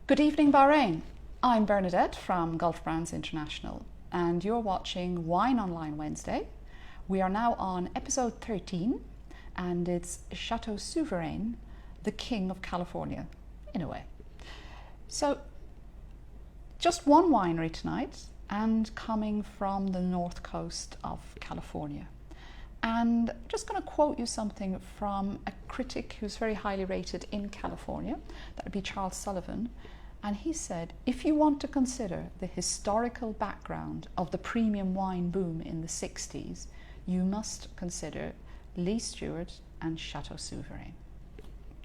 Good evening, Bahrain. I'm Bernadette from Gulf Brands International, and you're watching Wine Online Wednesday. We are now on episode 13, and it's Chateau Souverain, the King of California, in a way. So, just one winery tonight, and coming from the north coast of California. And I'm just going to quote you something from a critic who's very highly rated in California. That would be Charles Sullivan. And he said, if you want to consider the historical background of the premium wine boom in the 60s, you must consider Lee Stewart and Chateau Souverain.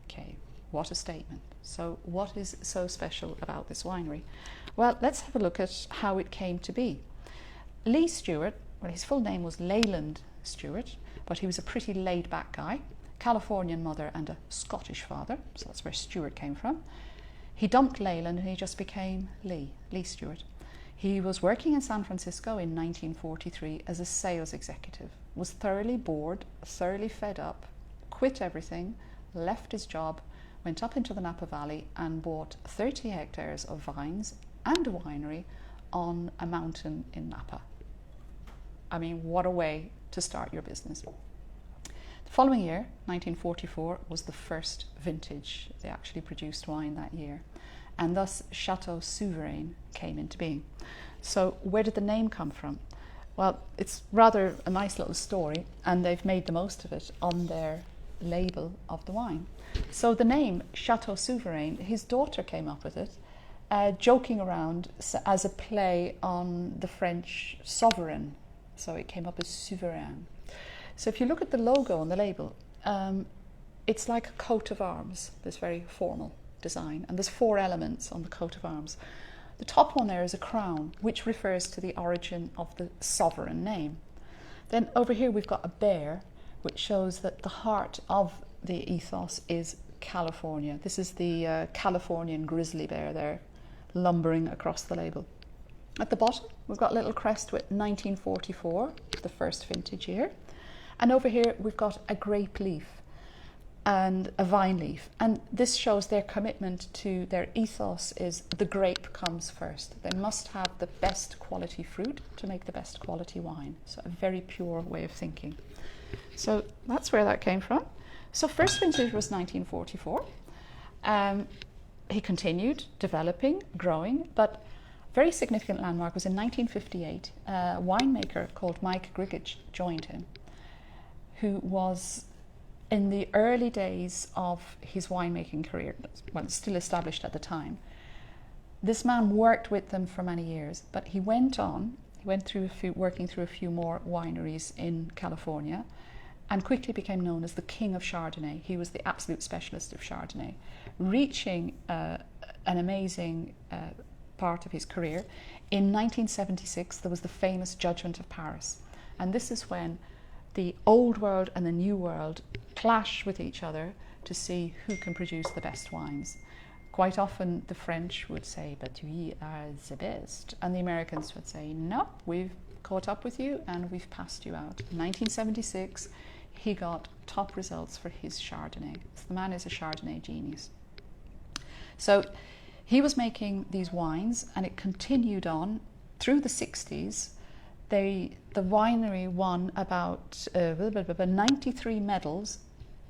Okay, what a statement. So what is so special about this winery? Well, let's have a look at how it came to be. Lee Stewart, well, his full name was Leyland Stewart, but he was a pretty laid-back guy, Californian mother and a Scottish father, so that's where Stewart came from. He dumped Leyland and he just became Lee Stewart. He was working in San Francisco in 1943 as a sales executive, was thoroughly bored, thoroughly fed up, quit everything, left his job, went up into the Napa Valley and bought 30 hectares of vines and a winery on a mountain in Napa. I mean, what a way to start your business. The following year, 1944, was the first vintage. They actually produced wine that year. And thus, Chateau Souverain came into being. So where did the name come from? Well, it's rather a nice little story, and they've made the most of it on their label of the wine. So the name Chateau Souverain, his daughter came up with it, joking around as a play on the French sovereign. So it came up as Souverain. So if you look at the logo on the label, it's like a coat of arms, this very formal design. And there's 4 elements on the coat of arms. The top one there is a crown, which refers to the origin of the sovereign name. Then over here we've got a bear, which shows that the heart of the ethos is California. This is the Californian grizzly bear there, lumbering across the label. At the bottom, we've got a little crest with 1944, the first vintage year. And over here, we've got a grape leaf and a vine leaf. And this shows their commitment to their ethos is the grape comes first. They must have the best quality fruit to make the best quality wine. So a very pure way of thinking. So that's where that came from. So first vintage was 1944. He continued developing, growing, but very significant landmark was in 1958. A winemaker called Mike Grigich joined him, who was in the early days of his winemaking career, well, still established at the time. This man worked with them for many years, but he went through working through a few more wineries in California, and quickly became known as the King of Chardonnay. He was the absolute specialist of Chardonnay, reaching an amazing part of his career. In 1976, there was the famous Judgment of Paris. And this is when the old world and the new world clash with each other to see who can produce the best wines. Quite often the French would say, but we are the best. And the Americans would say, no, we've caught up with you and we've passed you out. In 1976, he got top results for his Chardonnay. So the man is a Chardonnay genius. So he was making these wines, and it continued on through the 60s. The winery won about 93 medals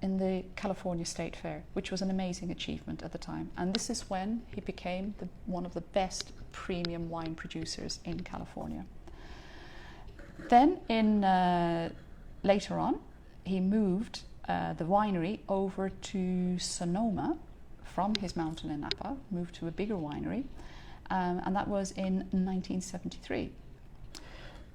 in the California State Fair, which was an amazing achievement at the time. And this is when he became one of the best premium wine producers in California. Then later on, he moved the winery over to Sonoma, from his mountain in Napa, moved to a bigger winery, and that was in 1973.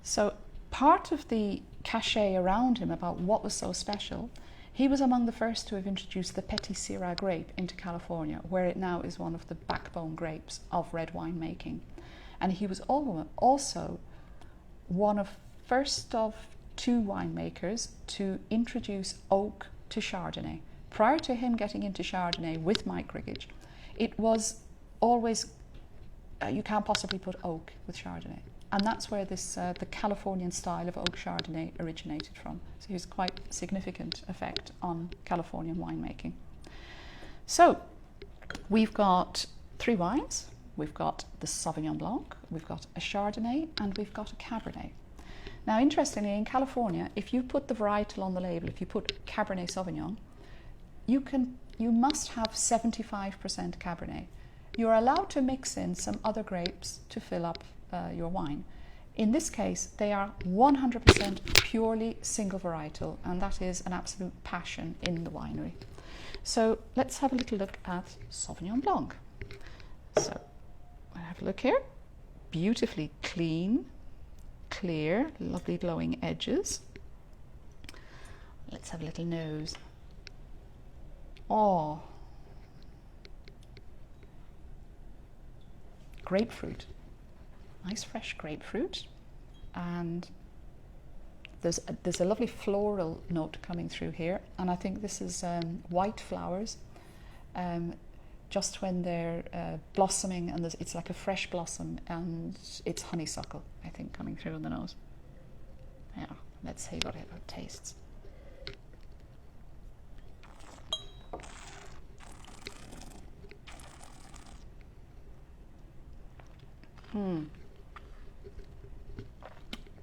So part of the cachet around him about what was so special, he was among the first to have introduced the Petit Syrah grape into California, where it now is one of the backbone grapes of red wine making. And he was also one of first of 2 winemakers to introduce oak to Chardonnay. Prior to him getting into Chardonnay with Mike Grigich, it was always, you can't possibly put oak with Chardonnay. And that's where this the Californian style of oak Chardonnay originated from. So it has quite significant effect on Californian winemaking. So we've got three wines. We've got the Sauvignon Blanc, we've got a Chardonnay, and we've got a Cabernet. Now, interestingly, in California, if you put the varietal on the label, if you put Cabernet Sauvignon, you must have 75% Cabernet. You're allowed to mix in some other grapes to fill up your wine. In this case, they are 100% purely single varietal, and that is an absolute passion in the winery. So let's have a little look at Sauvignon Blanc. So I have a look here. Beautifully clean, clear, lovely glowing edges. Let's have a little nose. Oh, grapefruit, nice fresh grapefruit, and there's a lovely floral note coming through here, and I think this is white flowers, just when they're blossoming, and it's like a fresh blossom, and it's honeysuckle, I think, coming through on the nose. Yeah, let's see what it tastes.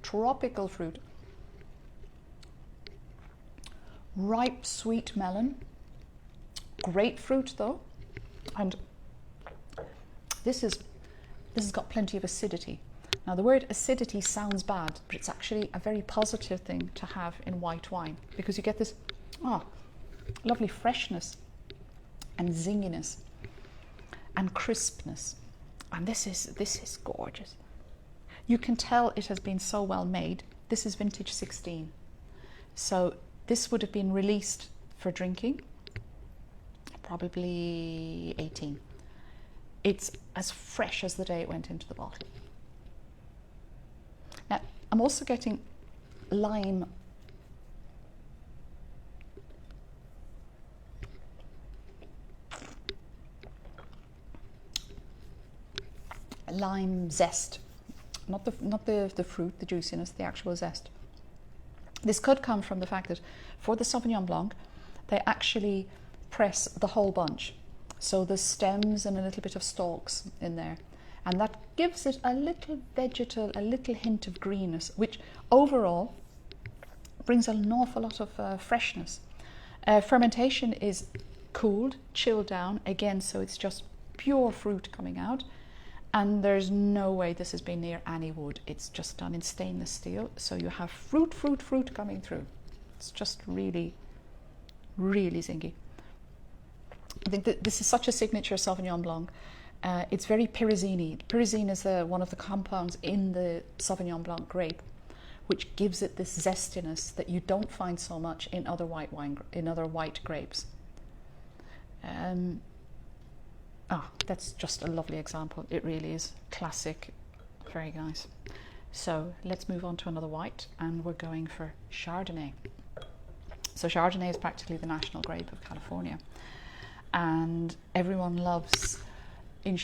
Tropical fruit, ripe sweet melon, grapefruit though, and this has got plenty of acidity. Now, the word acidity sounds bad, but it's actually a very positive thing to have in white wine, because you get this lovely freshness and zinginess and crispness. And this is gorgeous. You can tell it has been so well made. This is vintage 16. So this would have been released for drinking, probably 18. It's as fresh as the day it went into the bottle. Now, I'm also getting lime zest, not the fruit, the juiciness, the actual zest. This could come from the fact that for the Sauvignon Blanc, they actually press the whole bunch. So there's stems and a little bit of stalks in there. And that gives it a little vegetal, a little hint of greenness, which overall brings an awful lot of freshness. Fermentation is cooled, chilled down, again, so it's just pure fruit coming out. And there's no way this has been near any wood. It's just done in stainless steel. So you have fruit coming through. It's just really, really zingy. I think that this is such a signature Sauvignon Blanc. It's very Pirazini. Pirazine is one of the compounds in the Sauvignon Blanc grape, which gives it this zestiness that you don't find so much in other white grapes. That's just a lovely example. It really is classic, very nice. So let's move on to another white, and we're going for Chardonnay. So Chardonnay is practically the national grape of California, and everyone loves in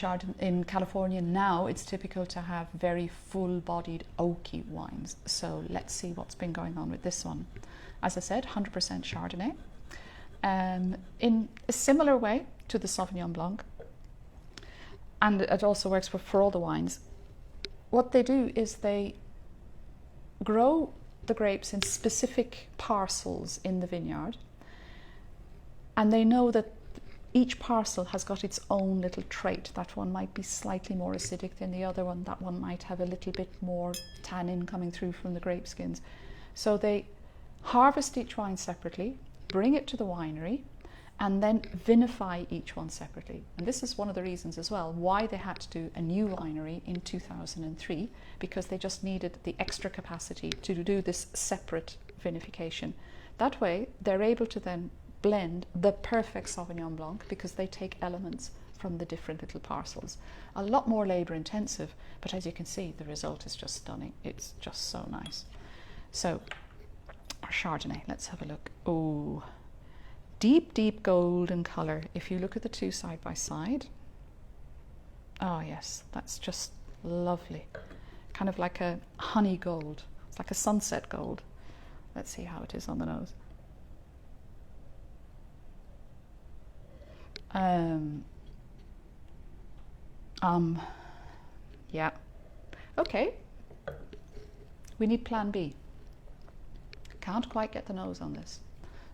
California now. It's typical to have very full-bodied oaky wines. So let's see what's been going on with this one. As I said, 100% Chardonnay, in a similar way to the Sauvignon Blanc. And it also works for all the wines. What they do is they grow the grapes in specific parcels in the vineyard, and they know that each parcel has got its own little trait. That one might be slightly more acidic than the other one. That one might have a little bit more tannin coming through from the grape skins. So they harvest each wine separately, bring it to the winery, and then vinify each one separately. And this is one of the reasons as well why they had to do a new winery in 2003, because they just needed the extra capacity to do this separate vinification. That way, they're able to then blend the perfect Sauvignon Blanc, because they take elements from the different little parcels. A lot more labour intensive, but as you can see, the result is just stunning. It's just so nice. So, our Chardonnay, let's have a look. Oh, deep golden colour. If you look at the two side by side, oh yes, that's just lovely. Kind of like a honey gold. It's like a sunset gold. Let's see how it is on the nose. Yeah. Okay. We need plan B. Can't quite get the nose on this.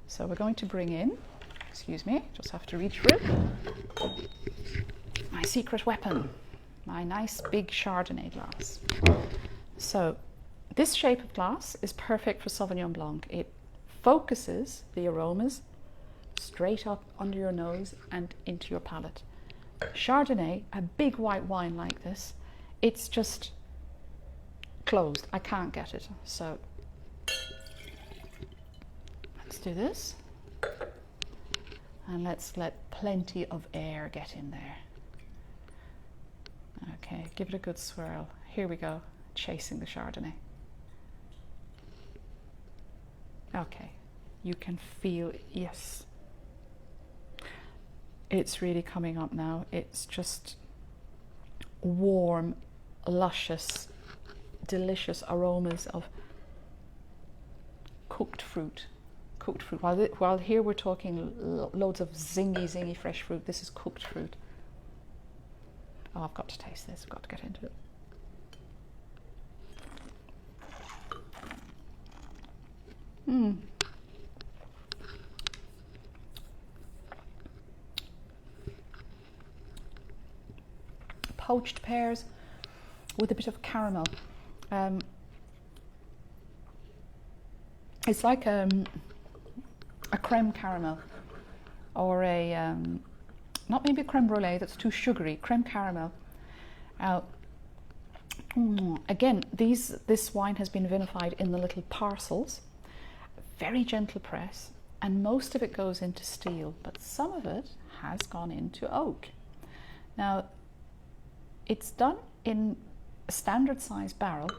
So we're going to bring in, excuse me, just have to reach for it, my secret weapon, my nice big Chardonnay glass. So this shape of glass is perfect for Sauvignon Blanc. It focuses the aromas straight up under your nose and into your palate. Chardonnay, a big white wine like this, it's just closed. I can't get it. So let's do this. And let's let plenty of air get in there. Okay, give it a good swirl. Here we go, chasing the Chardonnay. Okay, you can feel, yes. It's really coming up now. It's just warm, luscious, delicious aromas of cooked fruit. Cooked fruit. While here we're talking loads of zingy fresh fruit, this is cooked fruit. Oh, I've got to taste this. I've got to get into it. Poached pears with a bit of caramel. It's like a creme caramel, or a not maybe a creme brulee, that's too sugary. Creme caramel. Again, this wine has been vinified in the little parcels. Very gentle press, and most of it goes into steel, but some of it has gone into oak. Now, it's done in a standard size barrel,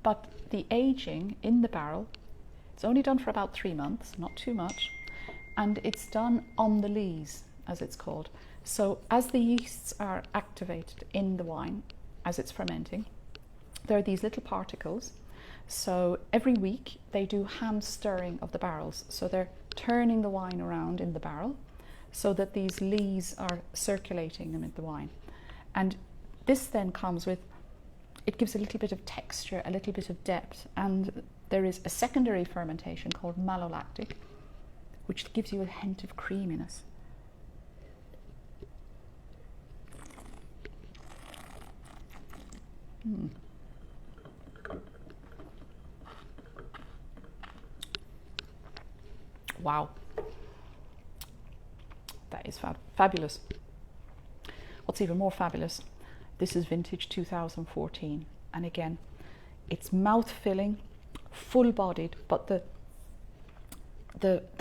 but the aging in the barrel, it's only done for about 3 months, not too much, and it's done on the lees, as it's called. So as the yeasts are activated in the wine, as it's fermenting, there are these little particles. So every week they do hand stirring of the barrels. So they're turning the wine around in the barrel so that these lees are circulating them in the wine. And this then comes with, it gives a little bit of texture, a little bit of depth, and there is a secondary fermentation called malolactic, which gives you a hint of creaminess. Wow, that is fabulous. What's even more fabulous, this is vintage 2014, and again, it's mouth-filling, full-bodied, but the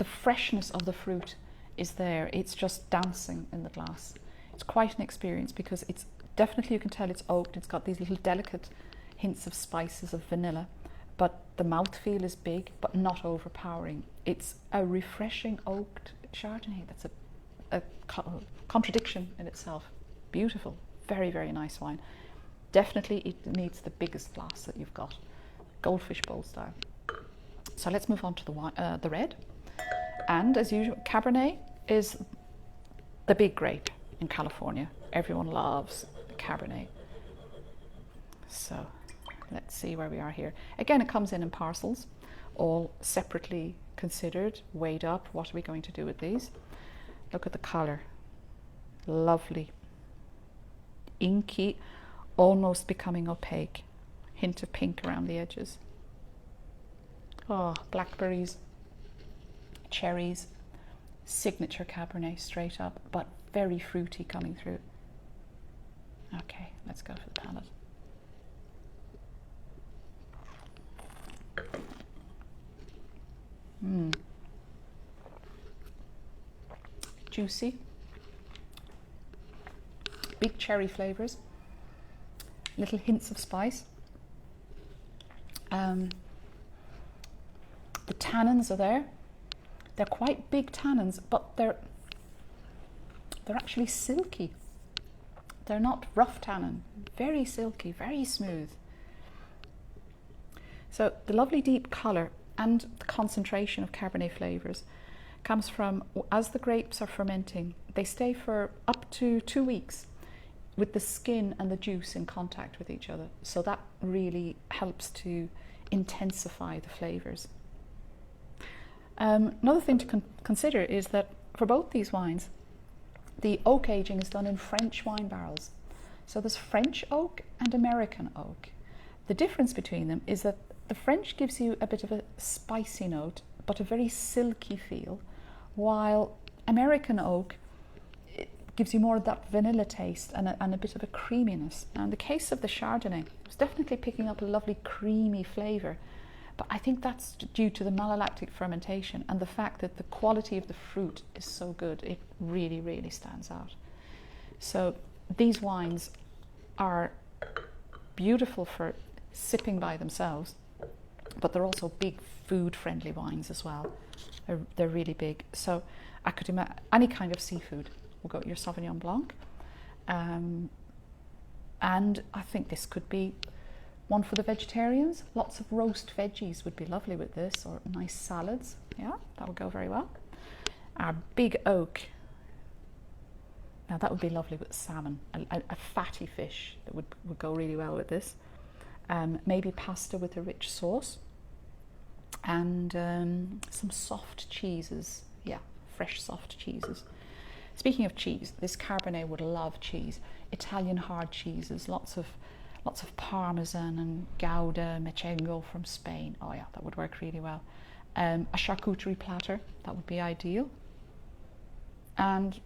freshness of the fruit is there. It's just dancing in the glass. It's quite an experience because it's definitely, you can tell it's oaked. It's got these little delicate hints of spices of vanilla, but the mouthfeel is big but not overpowering. It's a refreshing oaked Chardonnay. That's a contradiction in itself. Beautiful, very, very nice wine. Definitely it needs the biggest glass that you've got, goldfish bowl style. So let's move on to the red. And as usual, Cabernet is the big grape in California. Everyone loves Cabernet. So let's see where we are here. Again, it comes in parcels, all separately considered, weighed up. What are we going to do with these? Look at the colour. Lovely. Inky, almost becoming opaque. Hint of pink around the edges. Oh, blackberries, cherries, signature Cabernet straight up, but very fruity coming through. Okay, let's go for the palate. Juicy, big cherry flavours, little hints of spice. The tannins are there. They're quite big tannins, but they're actually silky. They're not rough tannin, very silky, very smooth. So the lovely deep colour and the concentration of Cabernet flavours comes from, as the grapes are fermenting, they stay for up to 2 weeks with the skin and the juice in contact with each other. So that really helps to intensify the flavours. Another thing to consider is that for both these wines, the oak aging is done in French wine barrels. So there's French oak and American oak. The difference between them is that the French gives you a bit of a spicy note, but a very silky feel, while American oak gives you more of that vanilla taste and a bit of a creaminess. Now in the case of the Chardonnay, it's definitely picking up a lovely creamy flavour, but I think that's due to the malolactic fermentation and the fact that the quality of the fruit is so good. It really, really stands out. So these wines are beautiful for sipping by themselves, but they're also big food-friendly wines as well. They're really big. So I could imagine any kind of seafood will go with your Sauvignon Blanc. And I think this could be one for the vegetarians. Lots of roast veggies would be lovely with this, or nice salads. Yeah, that would go very well. Our big oak. Now that would be lovely with salmon, a fatty fish that would go really well with this. Maybe pasta with a rich sauce, and some soft cheeses. Yeah, fresh soft cheeses. Speaking of cheese, this Cabernet would love cheese. Italian hard cheeses, lots of Parmesan and Gouda, Mechengo from Spain. Oh yeah, that would work really well. A charcuterie platter, that would be ideal. And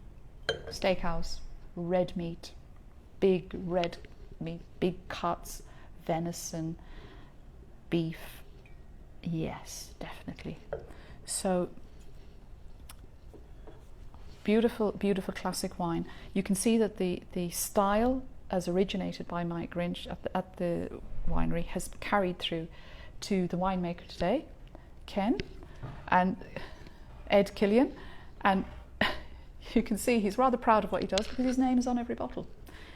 steakhouse, red meat, big red meat, big cuts, venison, beef. Yes, definitely. So beautiful, beautiful classic wine. You can see that the style, as originated by Mike Grinch at the winery, has carried through to the winemaker today, Ken, and Ed Killian, and you can see he's rather proud of what he does because his name is on every bottle.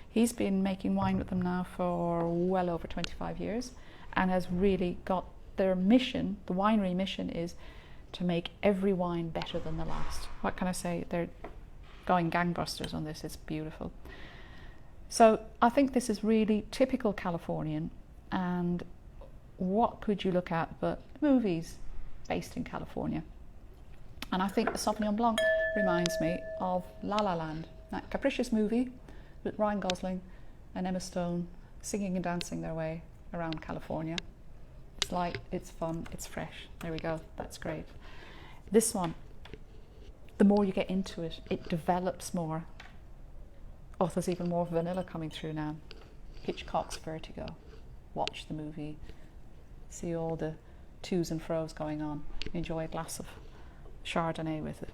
He's been making wine with them now for well over 25 years and has really got their mission. The winery mission is to make every wine better than the last. What can I say? They're going gangbusters on this. It's beautiful. So I think this is really typical Californian, and what could you look at but movies based in California? And I think the Sauvignon Blanc reminds me of La La Land, that capricious movie with Ryan Gosling and Emma Stone singing and dancing their way around California. It's light, it's fun, it's fresh. There we go, that's great. This one, the more you get into it, it develops more. Oh, there's even more vanilla coming through now. Hitchcock's Vertigo. Watch the movie, see all the to's and fro's going on. Enjoy a glass of Chardonnay with it.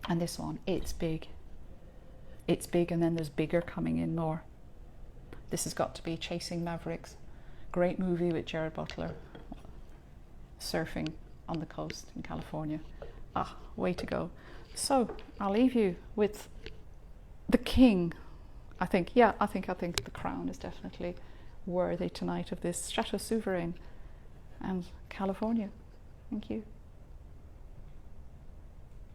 And this one, it's big. It's big, and then there's bigger coming in more. This has got to be Chasing Mavericks. Great movie with Gerard Butler. Surfing on the coast in California. Ah, way to go. So I'll leave you with the king. I think the crown is definitely worthy tonight of this Chateau Souverain and California. Thank you.